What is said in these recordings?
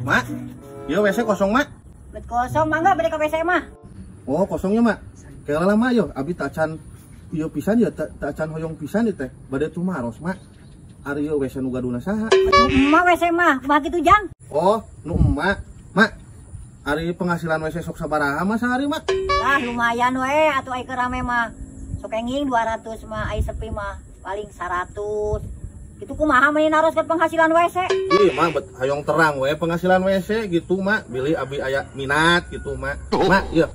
Mak, iya WC kosong, Mak. Bet kosong mangga bade ka WC mah. Oh, kosongnya, Mak. Kayak lama yo, abi tak can ieu pisan ya, tak can hoyong pisan teh. Bade tumaros, Mak. Ari ieu WC nu gaduna saha? Emak WC mah, kumaha kitu Jang? Oh, nu emak. Mak, ari penghasilan WC sok sabaraha mah sehari, Mak? Lah lumayan we atuh ai keur rame mah. Sok enging 200 mah, ai sepi mah paling 100. Itu kumaha meni naros ke penghasilan WC? Ih, Mak, bet hayong terang we penghasilan WC gitu, Mak. Bili abi aya minat gitu, Mak. Mak, ieu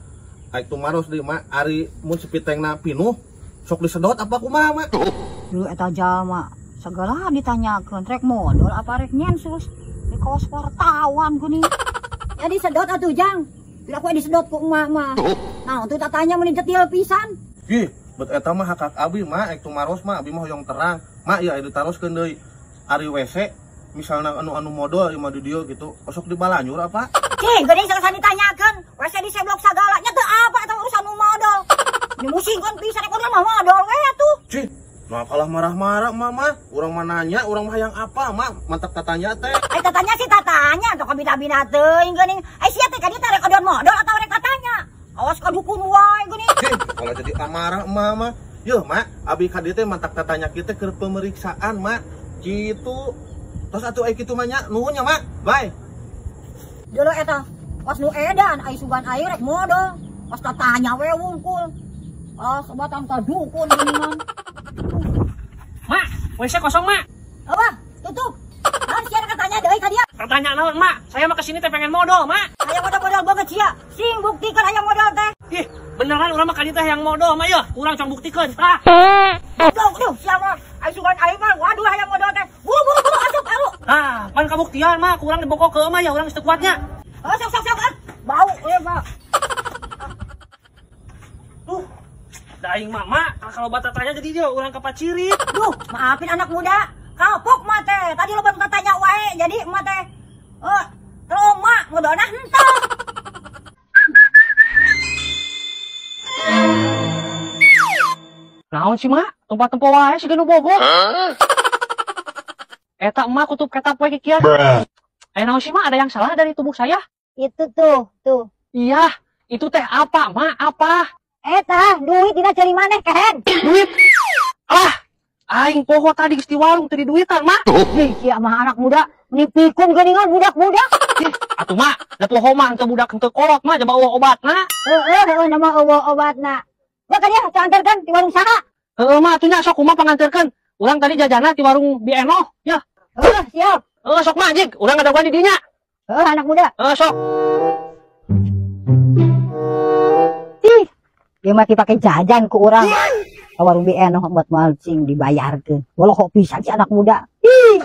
aik tumaros deui, Mak. Ari mun sepitengna pinuh, sok disedot apa kumaha, Mak? Dulu eta jalma segala ditanyakeun rek modal apa rek nyensus di kaos wartawan geuning. Ya disedot atuh Jang. Tidak kue disedot ku emak mah. Nah, untuk tatanya meni detil pisan. Ih, bet eta mah hak abi, Mak. Aik tumaros mah abi mah hoyong terang. Mak, ya ditaroskeun deui. Ari WC misalnya anu modal mah di dieu gitu, sok dibalanyur apa? Cing, geuning selesai ditanyakeun. WC diseblok sagala nya teu apa eta urusan nu modal. Dimusingkeun pisan rek mah modal we atuh. Cih, nah kalah marah-marah mama, orang mah nanya, orang mah yang apa, Mak? Mantap tatanya teh. Ai tatanya sih tatanya, tong bina-bina teuing geuning. Ai sia teh ka dieu rek odon modal atau rek tatanya. Awas ka dukun wae geuning. Cih, kalau jadi amarah mama. Yo, Mak, abi ka dieu teh mantap tatanya kita ke pemeriksaan, Mak. Gitu. Terus atuh ai kitu mah nya, nuhun nya, Mak. Bye. Dulu eta, pas nu edan ai sugan ai rek modal. Pas tatanya we wungkul. Ah, sebatan ka dukun geuningan. Mak, WC kosong, Mak. Apa? Tutup. Kan sia katanya deui ka dia. Katanya naon, Mak? Saya mah kesini teh pengen modal, Mak. Aya modal-modal banget sia. Sing buktikeun aya modal teh. Ih, beneran urang mah kali teh yang modal, Mak ya. Urang cong buktikeun. Ah. Duh, siapa? Ai sugan ai mah waduh aya modal teh. Buru asup alu. Ah, pan kabuktian, Mak. Urang dibokok ke mah ya urang geus teu kuatnya. Oh, sok ah. Bau we, Pak. Daing Mak, kalau bata tanya jadi dia urang kapacirit. Duh, maafin anak muda. Kapok mah teh. Tadi lo baru tanya wae, jadi mah teh. Trauma ngedonah henteu. Naon sih, Mak? Tempat-tempat wae sih nu bogo. Eta emak kutub ketap wae kieu. Naon sih, Mak? Ada yang salah dari tubuh saya? Itu tuh. Iya, itu teh apa, Mak? Apa? Eta, duit dina cari maneh kehen. Duit? Ah, aing poho tadi geus di warung teu duitan, Mak. Hei, sia mah anak muda nipikeun geuningan budak-budak. Atuh, Mak, da poho mah teu budak teu kolot mah coba eueuh obatna. Heueuh, nama eueuh obatna. Baka dia canterkeun di warung saha? Heueuh, Mak, atuh nya sok kumaha panganterkeun. Urang tadi jajana di warung Bieno, ya. Siap. Sok mah jig, urang ngadaguan di dinya. Anak muda. Sok. Dia mati pakai jajan ke orang. Warung BN buat mancing dibayarkeun. Walau kok bisa si anak muda. Ih.